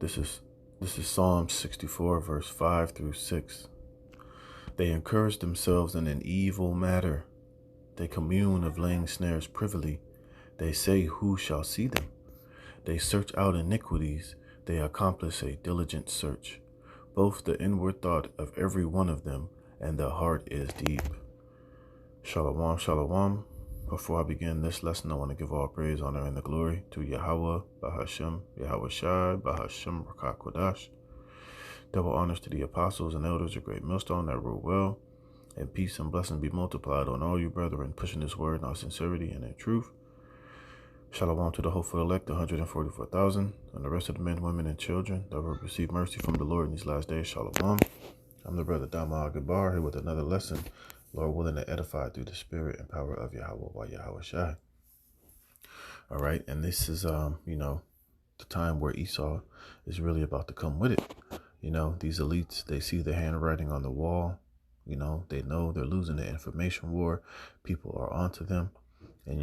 This is Psalm 64, verse 5 through 6. They encourage themselves in an evil matter. They commune of laying snares privily. They say, who shall see them? They search out iniquities. They accomplish a diligent search. Both the inward thought of every one of them and the heart is deep. Shalom, shalom. Before I begin this lesson, I want to give all praise, honor, and the glory to Yahweh, Bahashem, Yahweh Shai, Bahashem, Rakah Kodash. Double honors to the apostles and elders of Great Millstone that rule well, and peace and blessing be multiplied on all you brethren, pushing this word in all sincerity and in truth. Shalom to the hopeful elect, 144,000, and the rest of the men, women, and children that will receive mercy from the Lord in these last days. Shalom. I'm the brother Dama Agabar here with another lesson, Lord willing, to edify through the spirit and power of Yahweh by Yahweh Shai. All right, and this is, the time where Esau is really about to come with it. These elites, they see the handwriting on the wall. They know they're losing the information war. People are onto them, and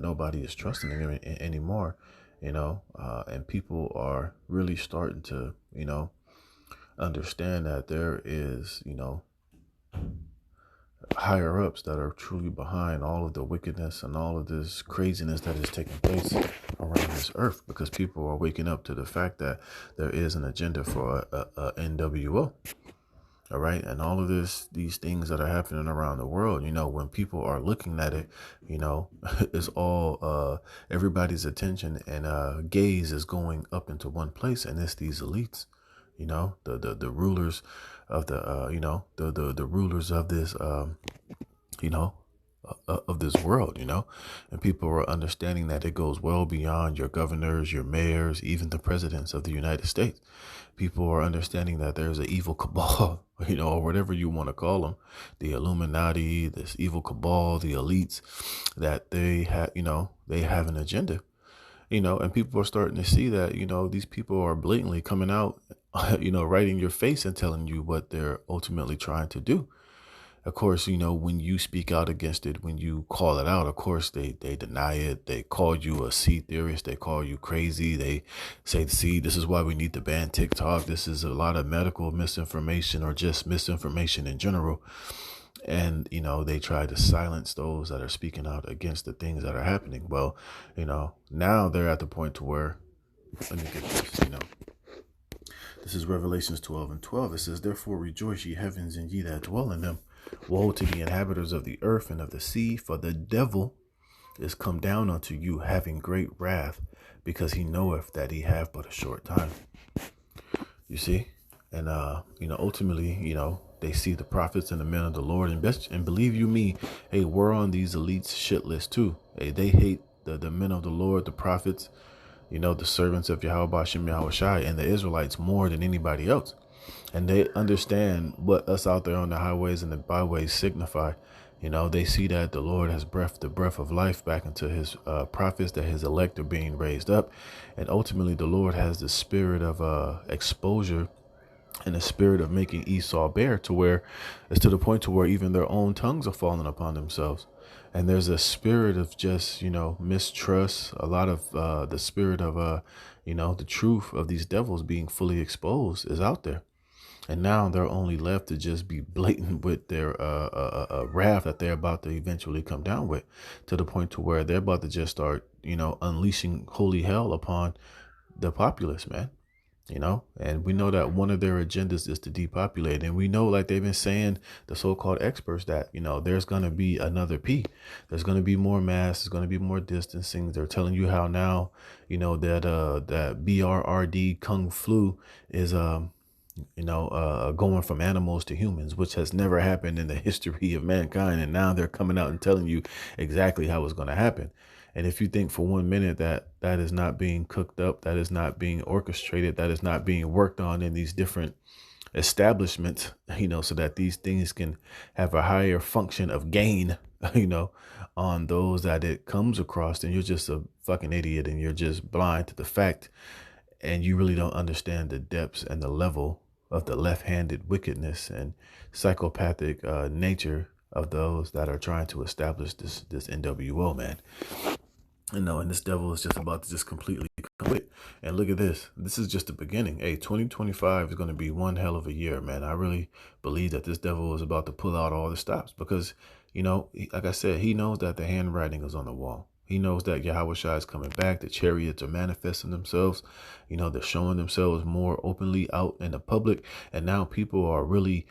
nobody is trusting them anymore. And people are really starting to, understand that there is, higher ups that are truly behind all of the wickedness and all of this craziness that is taking place around this earth, because people are waking up to the fact that there is an agenda for a NWO. All right. And all of these things that are happening around the world, when people are looking at it, it's all everybody's attention and gaze is going up into one place. And it's these elites, the rulers of the rulers of this, of this world, and people are understanding that it goes well beyond your governors, your mayors, even the presidents of the United States. People are understanding that there's an evil cabal, or whatever you want to call them, the Illuminati, this evil cabal, the elites, that they have an agenda, and people are starting to see that, these people are blatantly coming out, right in your face and telling you what they're ultimately trying to do. Of course, when you speak out against it, when you call it out, of course, they deny it. They call you a seed theorist. They call you crazy. They say, see, this is why we need to ban TikTok. This is a lot of medical misinformation or just misinformation in general. And, they try to silence those that are speaking out against the things that are happening. Well, now they're at the point to where, let me get this, This is Revelations 12:12. It says, therefore rejoice, ye heavens, and ye that dwell in them. Woe to the inhabitants of the earth and of the sea, for the devil is come down unto you, having great wrath, because he knoweth that he have but a short time. You see? And, ultimately, they see the prophets and the men of the Lord, and believe you me, hey, we're on these elites shit list too. Hey, they hate the men of the Lord, the prophets, the servants of Yahweh Bashem Yahweh Shai, and the Israelites more than anybody else. And they understand what us out there on the highways and the byways signify. They see that the Lord has breathed the breath of life back into his prophets, that his elect are being raised up. And ultimately, the Lord has the spirit of exposure and the spirit of making Esau bare, to where it's to the point to where even their own tongues are falling upon themselves. And there's a spirit of just, mistrust, a lot of the spirit of, the truth of these devils being fully exposed is out there. And now they're only left to just be blatant with their wrath that they're about to eventually come down with, to the point to where they're about to just start, unleashing holy hell upon the populace, man. And we know that one of their agendas is to depopulate. And we know, like they've been saying, the so-called experts, that, there's going to be another P. There's going to be more mass. There's going to be more distancing. They're telling you how now, that BRRD Kung Flu is, going from animals to humans, which has never happened in the history of mankind. And now they're coming out and telling you exactly how it's going to happen. And if you think for 1 minute that that is not being cooked up, that is not being orchestrated, that is not being worked on in these different establishments, so that these things can have a higher function of gain, on those that it comes across, then you're just a fucking idiot, and you're just blind to the fact, and you really don't understand the depths and the level of the left-handed wickedness and psychopathic nature of those that are trying to establish this NWO, man. And this devil is just about to just completely quit. And look at this. This is just the beginning. Hey, 2025 is going to be one hell of a year, man. I really believe that this devil is about to pull out all the stops because, like I said, he knows that the handwriting is on the wall. He knows that Yahweh Shai is coming back. The chariots are manifesting themselves. They're showing themselves more openly out in the public. And now people are really,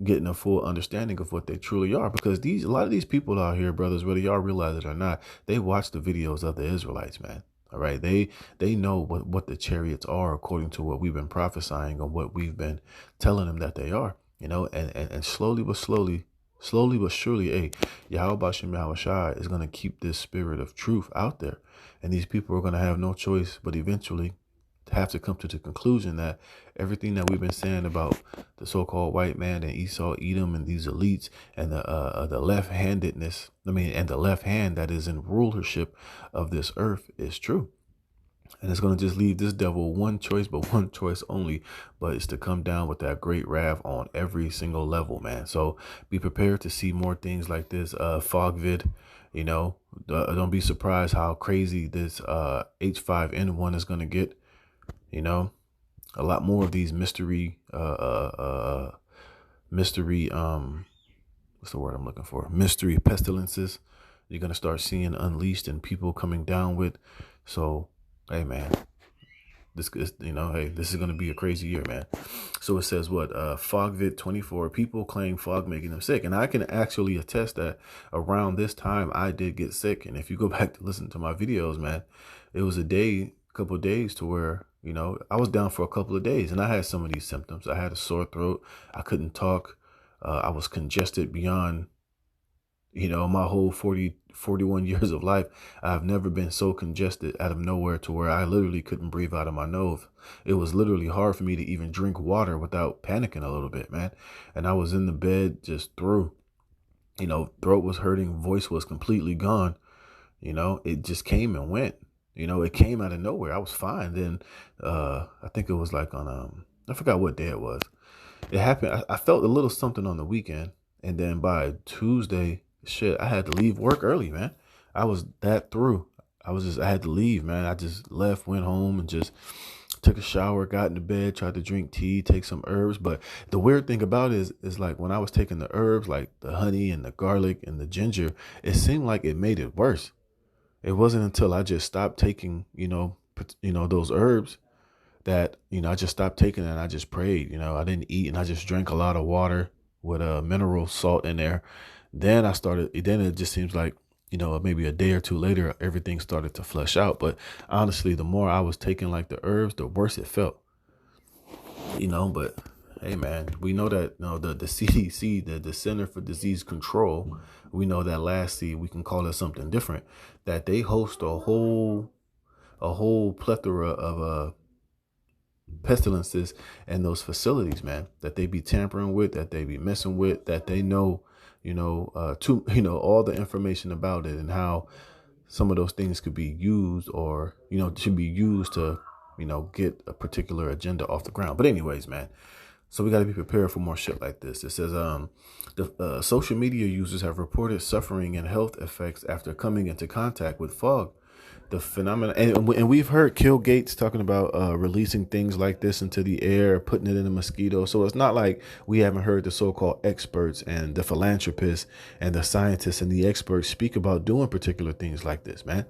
getting a full understanding of what they truly are, because a lot of these people out here, brothers, whether y'all realize it or not, they watch the videos of the Israelites, man. All right, they know what the chariots are according to what we've been prophesying or what we've been telling them that they are. And slowly but surely, hey, Yahweh Bashem Yahweh Shai is going to keep this spirit of truth out there, and these people are going to have no choice but eventually have to come to the conclusion that everything that we've been saying about the so-called white man and Esau, Edom, and these elites, and the left-handedness, and the left hand that is in rulership of this earth is true. And it's going to just leave this devil one choice, but one choice only, but it's to come down with that great wrath on every single level, man. So be prepared to see more things like this Fogvid. Don't be surprised how crazy this H5N1 is going to get. A lot more of these mystery, what's the word I'm looking for? Mystery pestilences. You're going to start seeing unleashed and people coming down with. So, hey, man, this is, this is going to be a crazy year, man. So it says what, Fogvid 24, people claim fog making them sick. And I can actually attest that around this time I did get sick. And if you go back to listen to my videos, man, it was a couple of days to where, I was down for a couple of days and I had some of these symptoms. I had a sore throat. I couldn't talk. I was congested beyond, my whole 41 years of life. I've never been so congested out of nowhere to where I literally couldn't breathe out of my nose. It was literally hard for me to even drink water without panicking a little bit, man. And I was in the bed just through, throat was hurting. Voice was completely gone. It just came and went. It came out of nowhere. I was fine. Then I think it was like on I forgot what day it was. It happened. I felt a little something on the weekend, and then by Tuesday, I had to leave work early, man. I was that through. I had to leave, man. I just left, went home, and just took a shower, got into bed, tried to drink tea, take some herbs. But the weird thing about it is like when I was taking the herbs, like the honey and the garlic and the ginger, it seemed like it made it worse. It wasn't until I just stopped taking, those herbs that, I just stopped taking it and I just prayed. I didn't eat and I just drank a lot of water with mineral salt in there. Then it just seems like, maybe a day or two later, everything started to flush out. But honestly, the more I was taking like the herbs, the worse it felt, but hey, man, we know that the CDC, the Center for Disease Control, we know that lastly, we can call it something different, that they host a whole plethora of pestilences in those facilities, man, that they be tampering with, that they be messing with, that they know, all the information about it and how some of those things could be used or, should be used to, get a particular agenda off the ground. But anyways, man, so we got to be prepared for more shit like this. It says, the social media users have reported suffering and health effects after coming into contact with fog. The phenomenon, and we've heard Bill Gates talking about releasing things like this into the air, putting it in a mosquito. So it's not like we haven't heard the so-called experts and the philanthropists and the scientists and the experts speak about doing particular things like this, man.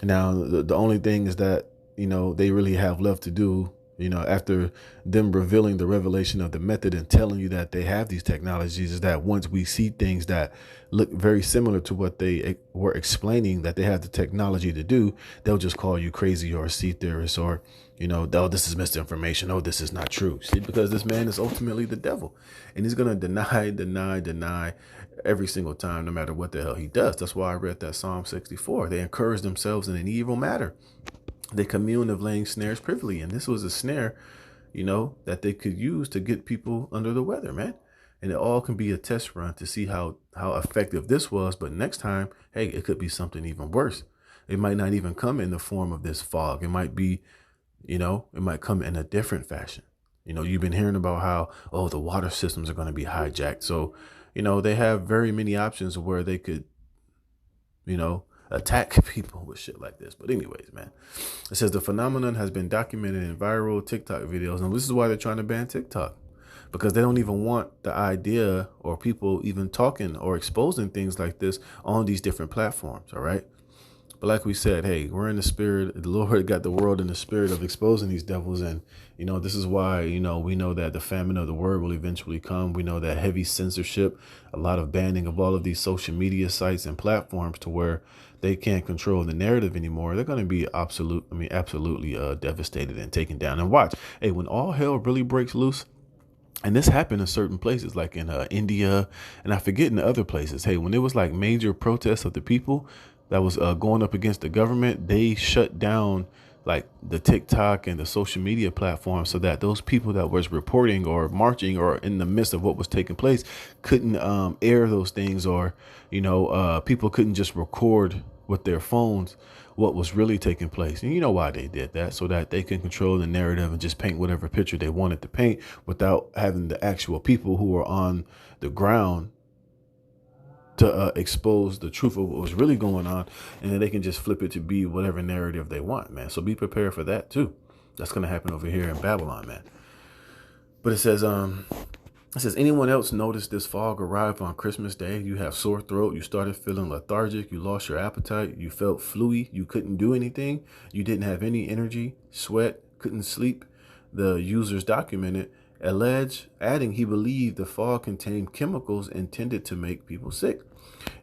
Now, the only thing is that, they really have left to do, after them revealing the revelation of the method and telling you that they have these technologies, is that once we see things that look very similar to what they were explaining that they have the technology to do, they'll just call you crazy or a sea theorist or, oh, this is misinformation. Oh, this is not true. See, because this man is ultimately the devil and he's going to deny every single time, no matter what the hell he does. That's why I read that Psalm 64. They encourage themselves in an evil matter. They commune of laying snares privily. And this was a snare, that they could use to get people under the weather, man. And it all can be a test run to see how effective this was. But next time, hey, it could be something even worse. It might not even come in the form of this fog. It might be, it might come in a different fashion. You've been hearing about how, oh, the water systems are going to be hijacked. So, they have very many options where they could, attack people with shit like this. But anyways, man, it says the phenomenon has been documented in viral TikTok videos, and this is why they're trying to ban TikTok, because they don't even want the idea or people even talking or exposing things like this on these different platforms. All right. But like we said, hey, we're in the spirit. The Lord got the world in the spirit of exposing these devils. And, this is why, we know that the famine of the word will eventually come. We know that heavy censorship, a lot of banning of all of these social media sites and platforms to where they can't control the narrative anymore. They're going to be absolutely devastated and taken down. And watch, hey, when all hell really breaks loose, and this happened in certain places like in India, and I forget in other places. Hey, when it was like major protests of the people that was going up against the government, they shut down like the TikTok and the social media platforms so that those people that was reporting or marching or in the midst of what was taking place couldn't air those things, or, people couldn't just record with their phones what was really taking place. And you know why they did that, so that they can control the narrative and just paint whatever picture they wanted to paint without having the actual people who are on the ground to expose the truth of what was really going on. And then they can just flip it to be whatever narrative they want, man. So be prepared for that too. That's going to happen over here in Babylon, man. But it says, anyone else notice this fog arrived on Christmas Day? You have sore throat. You started feeling lethargic. You lost your appetite. You felt fluey. You couldn't do anything. You didn't have any energy, sweat, couldn't sleep. The users documented, adding he believed the fog contained chemicals intended to make people sick.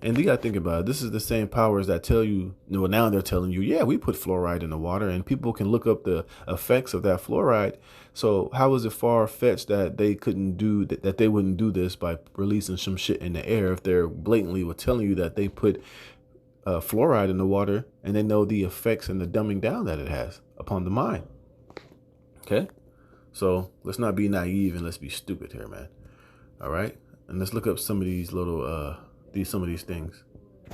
And you got to think about it. This is the same powers that tell you, now they're telling you, yeah, we put fluoride in the water, and people can look up the effects of that fluoride. So how is it far-fetched that they couldn't do that they wouldn't do this by releasing some shit in the air if they're blatantly telling you that they put fluoride in the water and they know the effects and the dumbing down that it has upon the mind? Okay. So let's not be naive and let's be stupid here, man. All right. And let's look up some of these little, some of these things.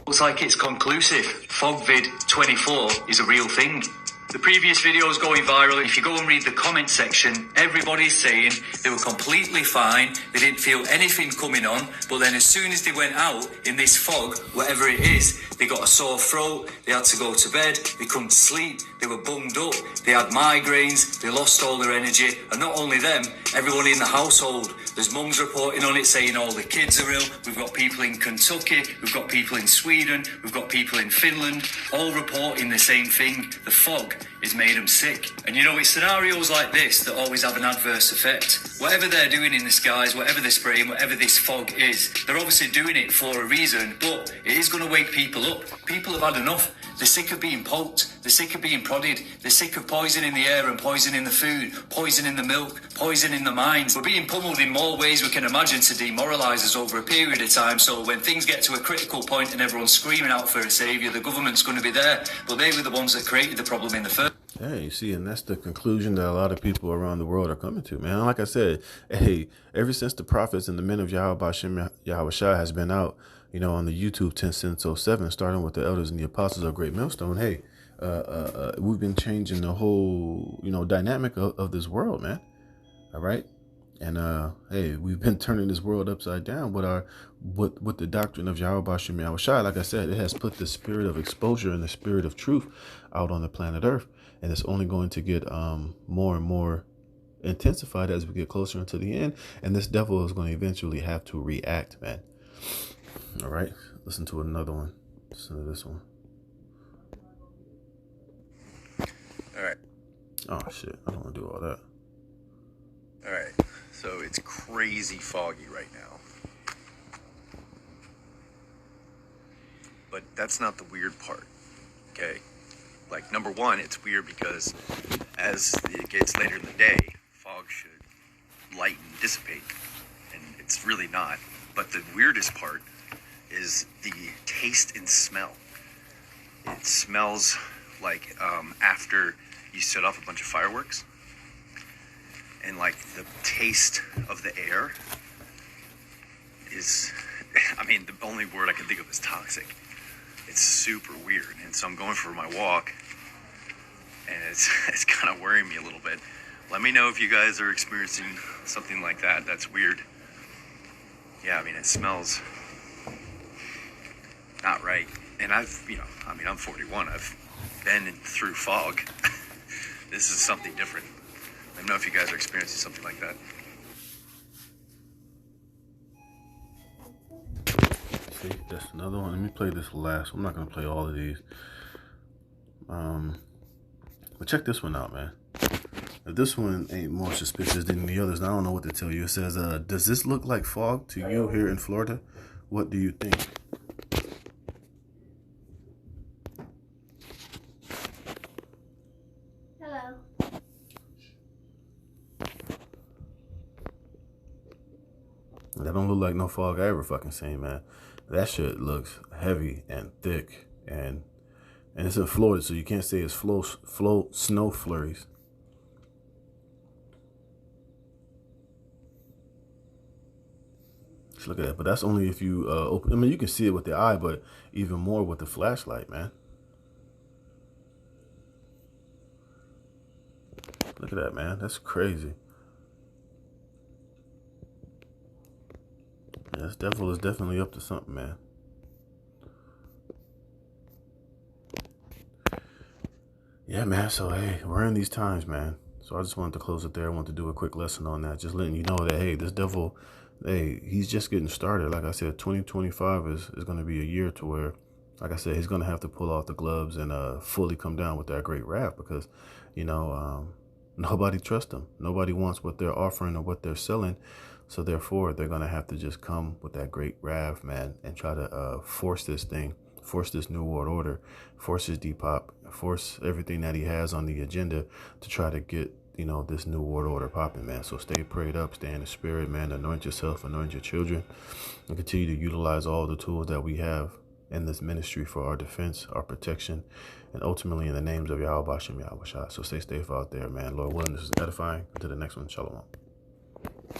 Looks like it's conclusive. FogVid24 is a real thing. The previous video is going viral. If you go and read the comment section, everybody's saying they were completely fine. They didn't feel anything coming on. But then as soon as they went out in this fog, whatever it is, they got a sore throat. They had to go to bed. They couldn't sleep. They were bummed up. They had migraines. They lost all their energy. And not only them, everyone in the household. There's mums reporting on it saying all the kids are ill. We've got people in Kentucky. We've got people in Sweden. We've got people in Finland, all reporting the same thing. The fog has made them sick. And it's scenarios like this that always have an adverse effect. Whatever they're doing in the skies, whatever they're spraying, whatever this fog is, they're obviously doing it for a reason, but it is going to wake people up. People have had enough. They're sick of being poked. They're sick of being prodded. They're sick of poison in the air and poison in the food, poison in the milk, poison in the minds. We're being pummeled in more ways we can imagine to demoralise us over a period of time. So when things get to a critical point and everyone's screaming out for a saviour, the government's going to be there. But they were the ones that created the problem in the first. Yeah, you see, and that's the conclusion that a lot of people around the world are coming to, man. Like I said, hey, ever since the prophets and the men of Yahweh Hashem Yahweh Shai has been out, on the YouTube since 07, starting with the elders and the apostles of Great Millstone, hey, we've been changing the whole, dynamic of this world, man. All right. And, hey, we've been turning this world upside down with the doctrine of Yahweh Hashem Yahweh Shai. Like I said, it has put the spirit of exposure and the spirit of truth out on the planet Earth. And it's only going to get more and more intensified as we get closer into the end. And this devil is going to eventually have to react, man. All right. Listen to another one. Listen to this one. All right. Oh, shit. I don't want to do all that. All right. So it's crazy foggy right now. But that's not the weird part. Okay. Like, number one, it's weird because as it gets later in the day, fog should lighten, dissipate, and it's really not. But the weirdest part is the taste and smell. It smells like after you set off a bunch of fireworks, and like the taste of the air is, the only word I can think of is toxic. It's super weird. And so I'm going for my walk, and it's kind of worrying me a little bit. Let me know if you guys are experiencing something like that. That's weird. Yeah, it smells not right. And I've, I mean, I'm 41. I've been through fog. This is something different. I don't know if you guys are experiencing something like that. See, that's another one. Let me play this last. I'm not gonna play all of these. But check this one out, man. If this one ain't more suspicious than the others, I don't know what to tell you. It says, does this look like fog to you here in Florida? What do you think? Hello. That don't look like no fog I ever fucking seen, man. That shit looks heavy and thick, and it's in Florida, so you can't say it's snow flurries. Just look at that. But that's only if you open. I mean, you can see it with the eye, but even more with the flashlight, man. Look at that, man. That's crazy. Yeah, this devil is definitely up to something, man. Yeah, man. So, hey, we're in these times, man. So I just wanted to close it there. I wanted to do a quick lesson on that. Just letting you know that, hey, this devil, hey, he's just getting started. Like I said, 2025 is going to be a year to where, like I said, he's going to have to pull off the gloves and fully come down with that great wrath because, nobody trusts them. Nobody wants what they're offering or what they're selling. So therefore, they're going to have to just come with that great wrath, man, and try to force this thing, force this New World Order, force his Depop, force everything that he has on the agenda to try to get, this New World Order popping, man. So stay prayed up, stay in the spirit, man. Anoint yourself, anoint your children, and continue to utilize all the tools that we have in this ministry for our defense, our protection, and ultimately in the names of Yahweh Bashem Yahweh Shah. So stay safe out there, man. Lord willing, this is edifying. Until the next one, shalom.